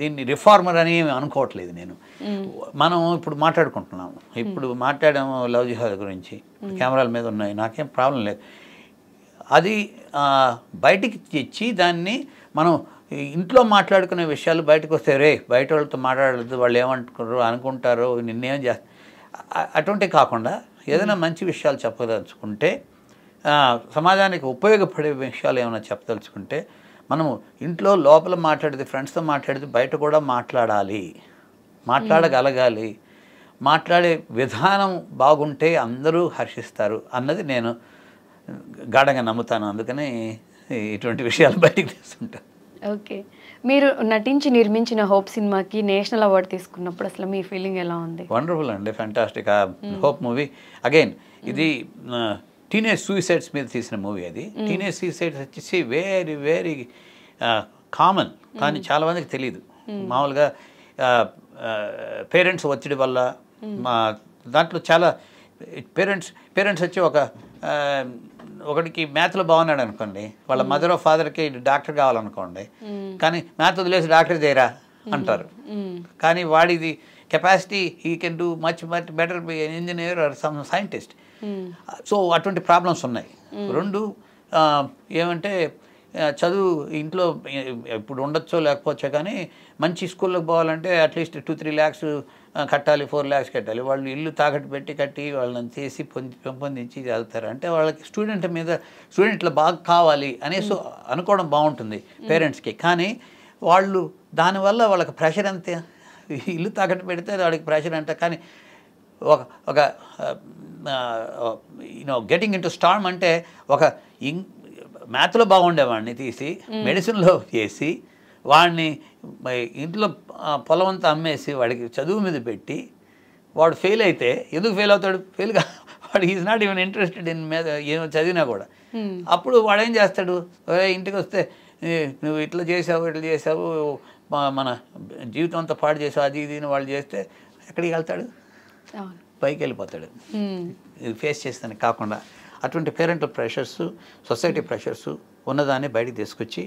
దీన్ని రిఫార్మర్ అని అనుకోవట్లేదు నేను. మనం ఇప్పుడు మాట్లాడుకుంటున్నాము, ఇప్పుడు మాట్లాడాము లవ్ జిహాద్ గురించి, కెమెరాల మీద ఉన్నాయి, నాకేం ప్రాబ్లం లేదు. అది బయటికి తెచ్చి దాన్ని మనం ఇంట్లో మాట్లాడుకునే విషయాలు బయటకు వస్తే రే బయట వాళ్ళతో మాట్లాడలేదు, వాళ్ళు అనుకుంటారు నిన్నేం చేస్తా, అటువంటివి కాకుండా ఏదైనా మంచి విషయాలు చెప్పదలుచుకుంటే, సమాజానికి ఉపయోగపడే విషయాలు ఏమైనా చెప్పదలుచుకుంటే మనము ఇంట్లో లోపల మాట్లాడితే, ఫ్రెండ్స్తో మాట్లాడితే బయట కూడా మాట్లాడగలగాలి. మాట్లాడే విధానం బాగుంటే అందరూ హర్షిస్తారు అన్నది నేను గాఢంగా నమ్ముతాను. అందుకని ఇటువంటి విషయాలు బయటికి తీస్తుంటాను. ఓకే. మీరు నటించి నిర్మించిన హోప్ సినిమాకి నేషనల్ అవార్డు తీసుకున్నప్పుడు అసలు మీ ఫీలింగ్ ఎలా ఉంది? వండర్ఫుల్ అండి, ఫ్యాంటాస్టిక్. హోప్ మూవీ అగైన్ ఇది టీనేజ్ సూసైడ్స్ మీద తీసిన మూవీ. అది టీనేజ్ సూసైడ్స్ వచ్చేసి వెరీ వెరీ కామన్, కానీ చాలా మందికి తెలియదు. మామూలుగా పేరెంట్స్ ఒత్తిడి వల్ల, దాంట్లో చాలా పేరెంట్స్ వచ్చి ఒకడికి మ్యాథ్లో బాగున్నాడు అనుకోండి, వాళ్ళ మదర్ ఫాదర్కి డాక్టర్ కావాలనుకోండి, కానీ మ్యాథ్ వదిలేసి డాక్టర్ చేయరా అంటారు. కానీ వాడిది capacity, he can do much better by engineer or some scientist. So అటువంటి ప్రాబ్లమ్స్ ఉన్నాయి. రెండు ఏమంటే చదువు ఇంట్లో ఇప్పుడు ఉండొచ్చో లేకపోవచ్చో, కానీ మంచి స్కూల్లోకి పోవాలంటే అట్లీస్ట్ 2-3 lakhs కట్టాలి, 4 lakhs కట్టాలి. వాళ్ళు ఇల్లు తాకట్టు కట్టి వాళ్ళని చేసి పెంపొందించి చదువుతారు. అంటే వాళ్ళకి స్టూడెంట్లు బాగా కావాలి అనేసి అనుకోవడం బాగుంటుంది పేరెంట్స్కి. కానీ వాళ్ళు దానివల్ల వాళ్ళకి ప్రెషర్ అంతే, ఇల్లు తాకట్టు పెడితే వాడికి ప్రెషర్ అంట. కానీ ఒక గెటింగ్ ఇన్ టు స్టార్మ్ అంటే మ్యాథ్లో బాగుండేవాడిని తీసి మెడిసిన్లో చేసి వాడిని ఇంట్లో పొలం అంతా అమ్మేసి వాడికి చదువు మీద పెట్టి వాడు ఫెయిల్ అయితే, ఎందుకు ఫెయిల్ అవుతాడు? వాడు is not even interested in మీద ఏమో చదివినా కూడా. అప్పుడు వాడు ఏం చేస్తాడు, ఇంటికి వస్తే నువ్వు ఇట్లా చేసావు మన జీవితం అంతా పాడు చేసావు, అది ఇది వాళ్ళు చేస్తే ఎక్కడికి వెళ్తాడు? పైకి వెళ్ళిపోతాడు. ఇది ఫేస్ చేస్తాను కాకుండా అటువంటి పేరెంటల్ ప్రెషర్స్, సొసైటీ ప్రెషర్స్ ఉన్నదాన్ని బయటికి తీసుకొచ్చి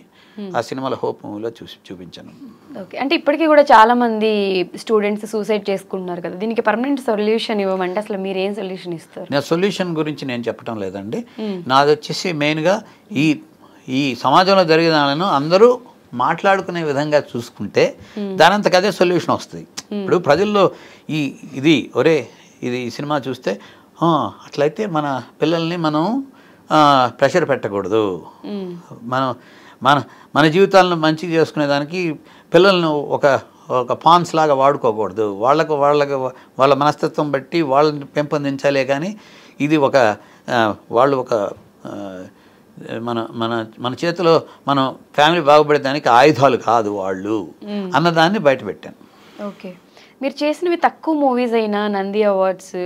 ఆ సినిమాలో హోప్ మూవీలో చూపించాను. ఓకే. అంటే ఇప్పటికీ కూడా చాలా మంది స్టూడెంట్స్ సూసైడ్ చేసుకుంటున్నారు కదా, దీనికి పర్మనెంట్ సొల్యూషన్ ఇవ్వమంటే అసలు మీరు ఏం సొల్యూషన్ ఇస్తారు? నా సొల్యూషన్ గురించి నేను చెప్పడం లేదండి. నాది వచ్చేసి మెయిన్గా ఈ సమాజంలో జరిగే దానిను అందరూ మాట్లాడుకునే విధంగా చూసుకుంటే దానంతకదే సొల్యూషన్ వస్తుంది. ఇప్పుడు ప్రజల్లో ఈ సినిమా చూస్తే అట్లయితే మన పిల్లల్ని మనం ప్రెషర్ పెట్టకూడదు. మనం మన మన జీవితాలను మంచిగా చేసుకునేదానికి పిల్లలను ఒక పాన్స్ లాగా వాడుకోకూడదు. వాళ్ళ మనస్తత్వం బట్టి వాళ్ళని పెంపొందించాలే కానీ ఇది వాళ్ళు మన చేతిలో మనం ఫ్యామిలీ బాగుపడేదానికి ఆయుధాలు కాదు వాళ్ళు అన్నదాన్ని బయటపెట్టాను. ఓకే, మీరు చేసినవి తక్కువ మూవీస్ అయినా నంది అవార్డ్స్,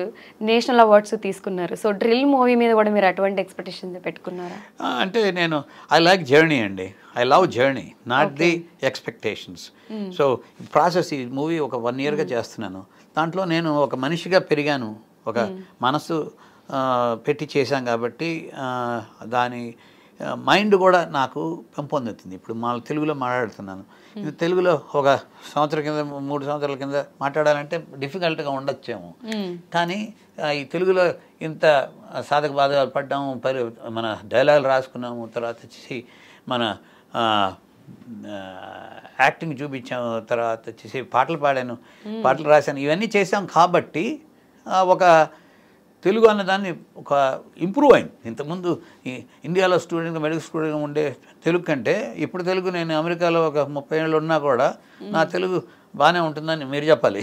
నేషనల్ అవార్డ్స్ తీసుకున్నారు. సో డ్రిల్ మూవీ మీద కూడా మీరు అటువంటి ఎక్స్పెక్టేషన్స్ పెట్టుకున్నారా? అంటే నేను ఐ లైక్ జర్నీ అండి. I love journey, not the expectations. So process ఈ మూవీ ఒక 1 yearగా చేస్తున్నాను. దాంట్లో నేను ఒక మనిషిగా పెరిగాను, ఒక మనసు పెట్టి చేశాం కాబట్టి దాని మైండ్ కూడా నాకు పెంపొందుతుంది. ఇప్పుడు తెలుగులో మాట్లాడుతున్నాను. ఇది తెలుగులో ఒక సంవత్సరం కింద 3 సంవత్సరాల కింద మాట్లాడాలంటే డిఫికల్ట్గా ఉండొచ్చేమో, కానీ ఈ తెలుగులో ఇంత సాధక బాధకాలు పడ్డాము, మన డైలాగులు రాసుకున్నాము, తర్వాత వచ్చేసి మన యాక్టింగ్ చూపించాము, తర్వాత వచ్చేసి పాటలు పాడాను, పాటలు రాశాను, ఇవన్నీ చేసాం కాబట్టి ఒక తెలుగు అన్నదాన్ని ఒక ఇంప్రూవ్ అయింది. ఇంతకుముందు ఇండియాలో స్టూడెంట్గా మెడికల్ స్టూడెంట్గా ఉండే తెలుగు కంటే ఇప్పుడు తెలుగు నేను అమెరికాలో ఒక 30 ఏళ్ళు ఉన్నా కూడా నా తెలుగు బాగానే ఉంటుందని మీరు చెప్పాలి.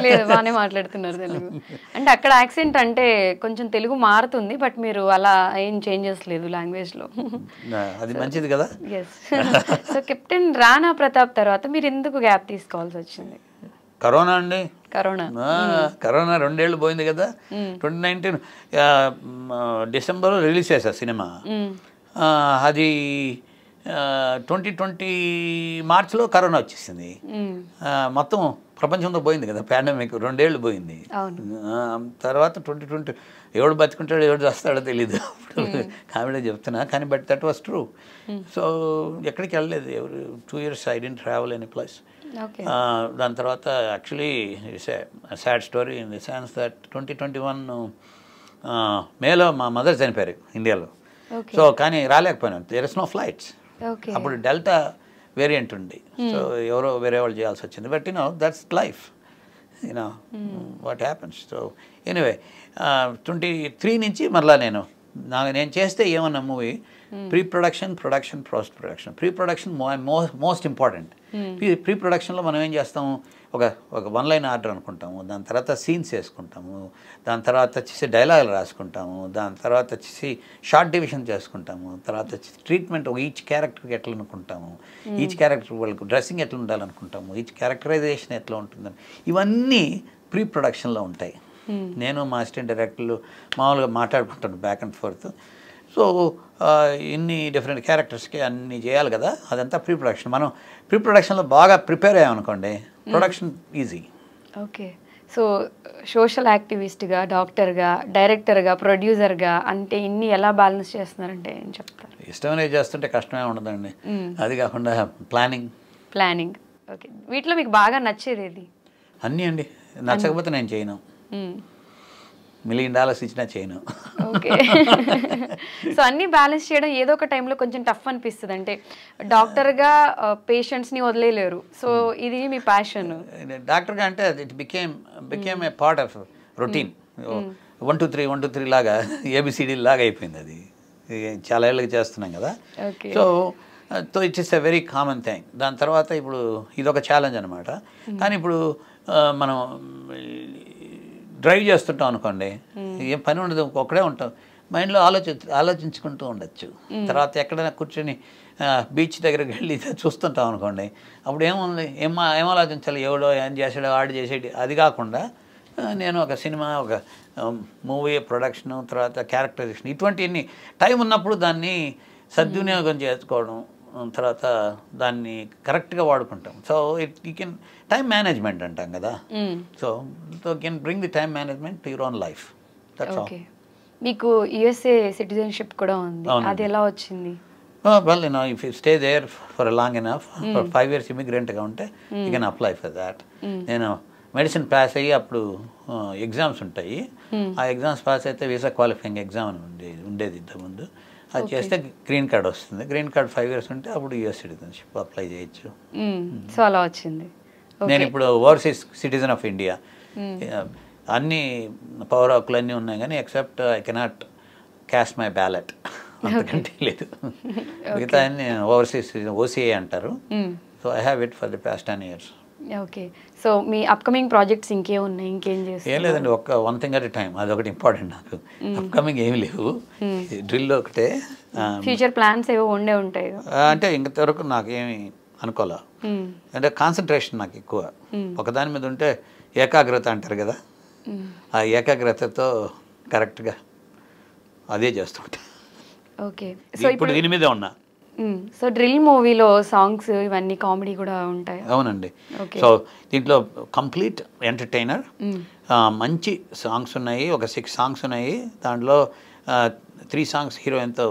లేదు, బాగానే మాట్లాడుతున్నారు తెలుగు. అంటే అక్కడ యాక్సెంట్ అంటే కొంచెం తెలుగు మారుతుంది, బట్ మీరు అలా ఏం చేంజెస్ లేదు లాంగ్వేజ్లో. అది మంచిది కదా. Yes. So captain Rana Pratap తర్వాత మీరు ఎందుకు గ్యాప్ తీసుకోవాల్సి వచ్చింది? కరోనా అండి. కరోనా 2 ఏళ్ళు పోయింది కదా. 2019 డిసెంబర్లో రిలీజ్ చేశా సినిమా. అది 2020 మార్చిలో కరోనా వచ్చేసింది. మొత్తం ప్రపంచంతో పోయింది కదా పాండమిక్. 2 ఏళ్ళు పోయింది. తర్వాత 2020 ఎవడు బతుకుంటాడో ఎవడు చేస్తాడో తెలీదు. కామెడీ చెప్తున్నా కానీ but that was true. So ఎక్కడికి వెళ్ళలేదు. 2 years I didn't travel any place. దాని తర్వాత actually it's a sad story in the sense that 2021 మేలో మా మదర్ చనిపోయారు ఇండియాలో. సో కానీ రాలేకపోయినాను. There is no flights. అప్పుడు డెల్టా వేరియంట్ ఉంది. సో ఎవరో వేరే వాళ్ళు చేయాల్సి వచ్చింది. But that's life, what happens. So anyway 23 నుంచి మరలా నేను చేస్తే ఏమన్నా movie pre production, post production. Pre production most important. Pre ప్రొడక్షన్లో మనం ఏం చేస్తాము, ఒక 1 line ఆర్డర్ అనుకుంటాము, దాని తర్వాత సీన్స్ వేసుకుంటాము, దాని తర్వాత వచ్చేసి డైలాగులు రాసుకుంటాము, దాని తర్వాత వచ్చేసి షార్ట్ డివిజన్ చేసుకుంటాము, తర్వాత వచ్చేసి ట్రీట్మెంట్ ఈచ్ క్యారెక్టర్కి ఎట్లా అనుకుంటాము, ఈచ్ క్యారెక్టర్ వాళ్ళకు డ్రెస్సింగ్ ఎట్లా ఉండాలనుకుంటాము, ఈచ్ క్యారెక్టరైజేషన్ ఎట్లా ఉంటుందని ఇవన్నీ ప్రీ ప్రొడక్షన్లో ఉంటాయి. నేను మా అసిస్టెంట్ డైరెక్టర్లు మామూలుగా మాట్లాడుకుంటాను బ్యాక్ అండ్ ఫోర్త్. సో ఇన్ని డిఫరెంట్ క్యారెక్టర్స్కి అన్నీ చేయాలి కదా, అదంతా ప్రీ ప్రొడక్షన్. మనం ప్రీ ప్రొడక్షన్లో బాగా ప్రిపేర్ అయ్యామనుకోండి, production easy. Okay. So social యాక్టివిస్ట్గా, డాక్టర్గా, డైరెక్టర్గా, ప్రొడ్యూసర్గా అంటే ఇన్ని ఎలా బ్యాలెన్స్ చేస్తున్నారంటే ఏం చెప్తారు? ఇష్టమైనవి చేస్తుంటే కష్టమే ఉండదండి. అది కాకుండా ప్లానింగ్. ఓకే. వీటిలో మీకు బాగా నచ్చేది ఏది? అన్నీ అండి. నచ్చకపోతే నేను చేయను. $1 million ఇచ్చినా చేయను. ఓకే. సో అన్నీ బ్యాలెన్స్ చేయడం ఏదో ఒక టైంలో కొంచెం టఫ్ అనిపిస్తుంది. అంటే డాక్టర్గా పేషెంట్స్ని వదిలేలేరు. సో ఇది మీ ప్యాషన్. డాక్టర్గా అంటే it became a part of routine. 1 2 3 లాగా ABCD లాగా అయిపోయింది. అది చాలా ఏళ్ళకి చేస్తున్నాం కదా. So it's a very common thing. దాని తర్వాత ఇప్పుడు ఇదొక ఛాలెంజ్ అనమాట. కానీ ఇప్పుడు మనం డ్రైవ్ చేస్తుంటాం అనుకోండి, ఏం పని ఉండదు, ఒక్కడే ఉంటాం, మైండ్లో ఆలోచించుకుంటూ ఉండొచ్చు. తర్వాత ఎక్కడైనా కూర్చొని బీచ్ దగ్గరికి వెళ్ళి చూస్తుంటాం అనుకోండి, అప్పుడు ఏముంది, ఏం ఆలోచించాలి, ఎవడో ఏం చేసాడో ఆడు చేసేది. అది కాకుండా నేను ఒక సినిమా, ఒక మూవీ ప్రొడక్షను, తర్వాత క్యారెక్టరైజేషన్, ఇటువంటివన్నీ టైం ఉన్నప్పుడు దాన్ని సద్వినియోగం చేసుకోవడం, తర్వాత దాన్ని కరెక్ట్గా వాడుకుంటాం. So you can time management అంటాం కదా. So can bring the time management to your own life. Okay. మీకు USA సిటిజన్షిప్ కూడా ఉంది, అది ఎలా వచ్చింది? Well if you stay there for long enough, for 5 years ఇమిగ్రెంట్గా ఉంటే you can apply for that. నేను మెడిసిన్ పాస్ అయ్యి అప్పుడు ఎగ్జామ్స్ ఉంటాయి. ఆ ఎగ్జామ్స్ పాస్ అయితే వీసా క్వాలిఫైయింగ్ ఎగ్జామ్ అని ఉండేది ఇంతకుముందు. అది చేస్తే గ్రీన్ కార్డ్ వస్తుంది. గ్రీన్ కార్డ్ 5 years ఉంటే అప్పుడు US సిటిజన్షిప్ అప్లై చేయొచ్చు. సో అలా వచ్చింది. నేను ఇప్పుడు ఓవర్సీస్ సిటిజన్ ఆఫ్ ఇండియా. అన్ని పౌర హక్కులు అన్నీ ఉన్నాయి కానీ except I cannot caste my ballot, అంతకంటే లేదు. మిగతా అన్ని ఓవర్సీస్ ఓసీఏ అంటారు. So I have it for the past 10 years. Okay. So me upcoming projects ఇంకేం ఉన్నాయి, ఇంకేం చేస్తారు? ఏం లేదండి, one thing at a time, అదొకటి ఇంపార్టెంట్ నాకు. అప్కమింగ్ ఏమి లేవు, డ్రిల్ ఒకటే. ఫ్యూచర్ ప్లాన్స్ ఏవో ఉండే ఉంటాయి అంటే ఇంతవరకు నాకేమి అనుకోలే. అంటే కాన్సన్ట్రేషన్ నాకు ఎక్కువ, ఒకదాని మీద ఉంటే ఏకాగ్రత అంటారు కదా, ఆ ఏకాగ్రతతో కరెక్ట్గా అదే చేస్తుంటా. ఓకే. సో ఇప్పుడు దీని మీదే ఉన్నా. సో డ్రిల్ మూవీలో సాంగ్స్ ఇవన్నీ కామెడీ కూడా ఉంటాయి? అవునండి. సో దీంట్లో కంప్లీట్ ఎంటర్టైనర్, మంచి సాంగ్స్ ఉన్నాయి, ఒక 6 songs ఉన్నాయి. దాంట్లో 3 songs హీరోయిన్తో,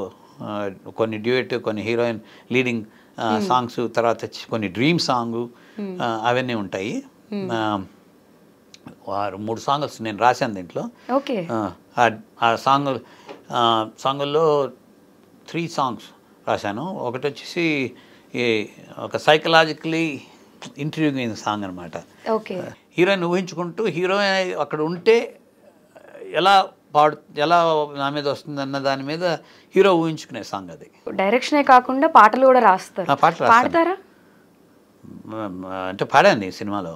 కొన్ని డ్యూయట్, కొన్ని హీరోయిన్ లీడింగ్ సాంగ్స్, తర్వాత కొన్ని డ్రీమ్ సాంగ్, అవన్నీ ఉంటాయి. 3 songs నేను రాశాను దీంట్లో. ఓకే. ఆ సాంగుల్లో 3 songs రాశాను. ఒకటి వచ్చేసి ఒక సైకలాజికలీ ఇంట్రిగ్యూయింగ్ సాంగ్ అనమాట. ఓకే. హీరోయిన్ ఊహించుకుంటూ, హీరోయిన్ అక్కడ ఉంటే ఎలా నా మీద వస్తుంది అన్న దాని మీద హీరో ఊహించుకునే సాంగ్ అది. డైరెక్షనే కాకుండా పాటలు కూడా రాస్తారు? పాటలు పాడతారా? అంటే పాడాను ఈ సినిమాలో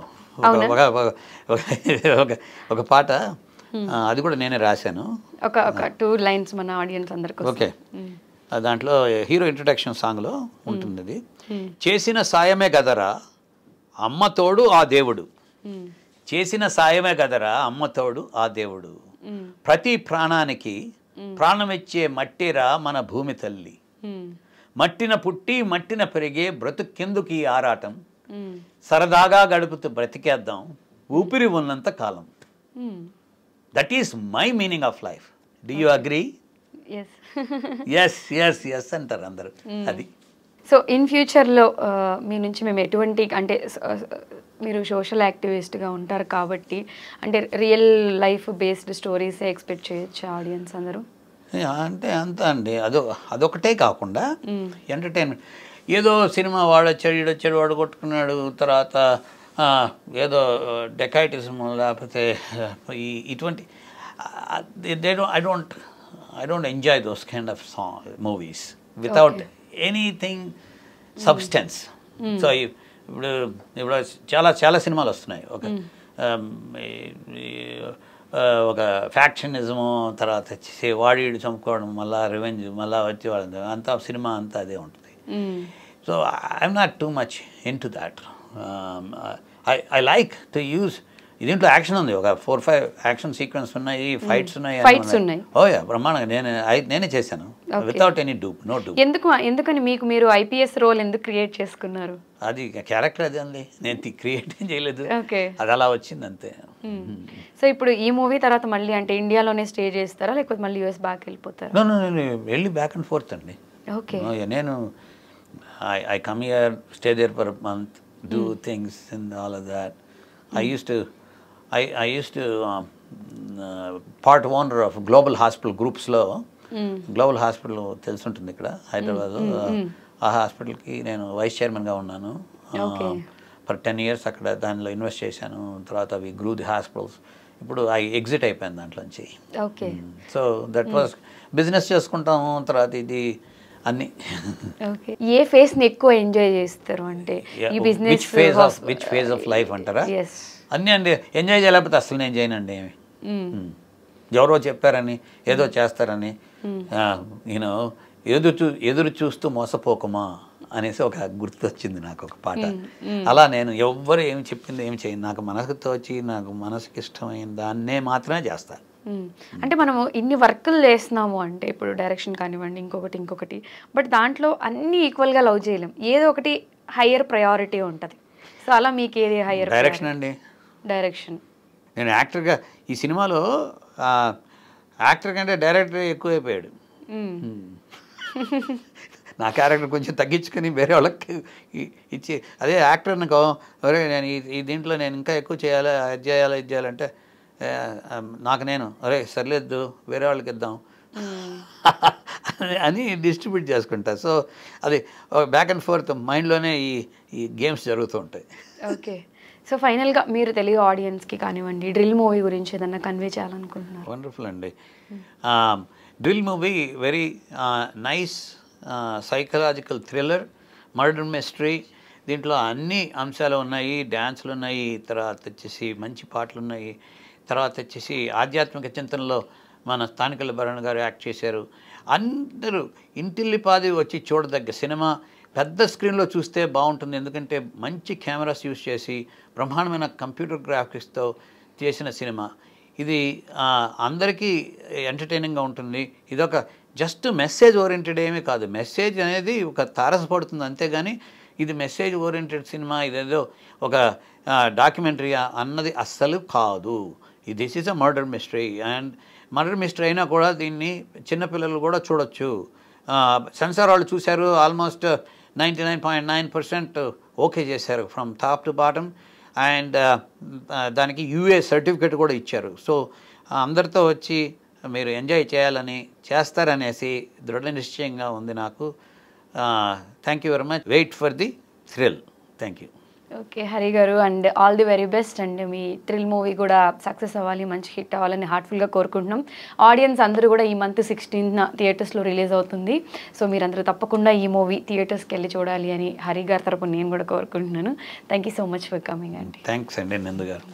ఒక పాట, అది కూడా నేనే రాశాను. ఒక 2 lines మన ఆడియన్స్ అందరికి. ఓకే. దాంట్లో హీరో ఇంట్రడక్షన్ సాంగ్లో ఉంటుంది అది. చేసిన సాయమే కదరా అమ్మ తోడు ఆ దేవుడు, చేసిన సాయమే కదరా అమ్మ తోడు ఆ దేవుడు, ప్రతి ప్రాణానికి ప్రాణమిచ్చే మట్టిరా మన భూమి తల్లి, మట్టిన పుట్టి మట్టిన పెరిగే బ్రతుకెందుకు ఈ ఆరాటం, సరదాగా గడుపుతూ బ్రతికేద్దాం ఊపిరి ఉన్నంత కాలం. That is my meaning of life. Do you agree? Yes అంటారు అందరు. అది. సో ఇన్ ఫ్యూచర్లో మీ నుంచి మేము ఎటువంటి, అంటే మీరు సోషల్ యాక్టివిస్ట్గా ఉంటారు కాబట్టి, అంటే real life based stories expect చేయొచ్చు ఆడియన్స్ అందరూ? అంటే అంతా అండి, అదొకటే కాకుండా ఎంటర్టైన్మెంట్. ఏదో సినిమా వాడొచ్చాడు వాడు కొట్టుకున్నాడు, తర్వాత ఏదో డెకైటిజం, లేకపోతే ఇటువంటి I don't enjoy those kind of movies without anything substance. So ఇప్పుడు చాలా సినిమాలు వస్తున్నాయి, ఒక ఫ్యాక్షనిజము, తర్వాత వచ్చేసి వాడిడు చంపుకోవడం, మళ్ళీ రివెంజ్, మళ్ళీ వచ్చేవాళ్ళు, అంతా సినిమా అంతా అదే ఉంటుంది. So I'm not too much in to that. I like to use. దీంట్లో యాక్షన్ ఉంది, ఒక 4-5 యాక్షన్ సీక్వెన్స్ ఉన్నాయి, ఫైట్స్ ఉన్నాయి. ఓ యా, బ్రహ్మాండంగా నేనే చేశాను, without any dupe, no dupe. ఎందుకని మీరు ఐపీఎస్ రోల్ ఎందుకు క్రియేట్ చేసుకున్నారు? అది క్యారెక్టర్ అది అండి, నేను క్రియేట్ ఏం చేయలేదు, అది అలా వచ్చింది అంతే. సో ఇప్పుడు ఈ మూవీ తర్వాత మళ్ళీ అంటే ఇండియాలోనే స్టే చేస్తారా, లేకపోతే మళ్ళీ యూఎస్ బ్యాక్ వెళ్ళిపోతారా? నేను వెళ్ళి బ్యాక్ అండ్ ఫోర్త్ అండి. ఓకే. నేను I come here, stay there for month, do things and all of that. I used to part owner of Global Hospital Groups-లో, గ్లోబల్ హాస్పిటల్ తెలుసుంటుంది ఇక్కడ హైదరాబాద్, ఆ హాస్పిటల్కి నేను వైస్ చైర్మన్గా ఉన్నాను ఫర్ 10 years. అక్కడ దానిలో ఇన్వెస్ట్ చేశాను. తర్వాత అవి గ్రూ ది హాస్పిటల్స్. ఇప్పుడు ఎగ్జిట్ అయిపోయింది దాంట్లోంచి. సో దట్ వాస్ బిజినెస్ చేసుకుంటాము, తర్వాత ఇది అన్ని. ఏ ఫేజ్ని ఎక్కువ ఎంజాయ్ చేస్తారు అంటే ఈ business? Which phase of life అంటారా? అన్నీ అండి, ఎంజాయ్ చేయలేకపోతే అసలు నేను చేయనండి ఏమి. ఎవరో చెప్పారని ఏదో చేస్తారని, నేను ఎదురు చూస్తూ మోసపోకుమా అనేసి ఒక గుర్తు వచ్చింది నాకు ఒక పాట. అలా నేను ఎవ్వరు ఏమి చెప్పింది ఏమి చేయను, నాకు మనసుకు తోచి, నాకు మనసుకి ఇష్టమైన దాన్నే మాత్రమే చేస్తాను. అంటే మనము ఇన్ని వర్కులు చేస్తున్నాము అంటే, ఇప్పుడు డైరెక్షన్ కానివ్వండి, ఇంకొకటి, బట్ దాంట్లో అన్ని ఈక్వల్గా లవ్ చేయలేం, ఏదో ఒకటి హయ్యర్ ప్రయారిటీ ఉంటుంది. సో అలా మీకు ఏది హయ్యర్? డైరెక్షన్ అండి. డైరెక్షన్. నేను యాక్టర్గా ఈ సినిమాలో యాక్టర్ కంటే డైరెక్టర్ ఎక్కువైపోయాడు. నా క్యారెక్టర్ కొంచెం తగ్గించుకొని వేరే వాళ్ళకి ఇచ్చి, అదే యాక్టర్ అనుకో, ఒరే నేను ఈ దీంట్లో నేను ఇంకా ఎక్కువ చేయాలి, అది చేయాలంటే నేను ఒరే సర్లేదు వేరే వాళ్ళకి ఇద్దాం అని డిస్ట్రిబ్యూట్ చేసుకుంటా. సో అది బ్యాక్ అండ్ ఫోర్త్ మైండ్లోనే ఈ గేమ్స్ జరుగుతూ ఉంటాయి. ఓకే. సో ఫైనల్గా మీరు తెలుగు ఆడియన్స్కి కానివ్వండి, డ్రిల్ మూవీ గురించి ఏదన్నా కన్వే చేయాలనుకుంటున్నారు? వండర్ఫుల్ అండి. Drill movie very nice psychological thriller, murder mystery. దీంట్లో అన్ని అంశాలు ఉన్నాయి, డ్యాన్సులు ఉన్నాయి, తర్వాత వచ్చేసి మంచి పాటలు ఉన్నాయి, తర్వాత వచ్చేసి ఆధ్యాత్మిక చింతనలో మన స్థానికల భరణ్ గారు యాక్ట్ చేశారు. అందరూ ఇంటిల్లిపాది వచ్చి చూడదగ్గ సినిమా. పెద్ద స్క్రీన్లో చూస్తే బాగుంటుంది, ఎందుకంటే మంచి కెమెరాస్ యూజ్ చేసి బ్రహ్మాండమైన కంప్యూటర్ గ్రాఫిక్స్తో చేసిన సినిమా ఇది. అందరికీ ఎంటర్టైనింగ్గా ఉంటుంది. ఇదొక జస్ట్ మెసేజ్ ఓరియంటెడ్ ఏమీ కాదు. మెసేజ్ అనేది ఒక తారసపడుతుంది అంతేగాని ఇది మెసేజ్ ఓరియంటెడ్ సినిమా, ఇదేదో ఒక డాక్యుమెంటరీయా అన్నది అస్సలు కాదు. This is a murder mystery. And murder mystery అయినా కూడా దీన్ని చిన్నపిల్లలు కూడా చూడొచ్చు. సెన్సార్ వాళ్ళు చూశారు, ఆల్మోస్ట్ 99.9% ఓకే చేశారు from top to bottom. And దానికి యూఏ సర్టిఫికేట్ కూడా ఇచ్చారు. సో అందరితో వచ్చి మీరు ఎంజాయ్ చేయాలని, చేస్తారనేసి దృఢ నిశ్చయంగా ఉంది నాకు. Thank you very much. Wait for the Thrill. Thank you. Okay Hari గారు, and all the very best. And మీ థ్రిల్ మూవీ కూడా సక్సెస్ అవ్వాలి, మంచి హిట్ అవ్వాలని హార్ట్ఫుల్గా కోరుకుంటున్నాం. ఆడియన్స్ అందరూ కూడా ఈ మంత్ 16న థియేటర్స్లో రిలీజ్ అవుతుంది. సో మీరందరూ తప్పకుండా ఈ మూవీ థియేటర్స్కి వెళ్ళి చూడాలి అని హరి గారి తరపున నేను కూడా కోరుకుంటున్నాను. Thank you so much for coming అండి. థ్యాంక్స్ అండి నందు గారు.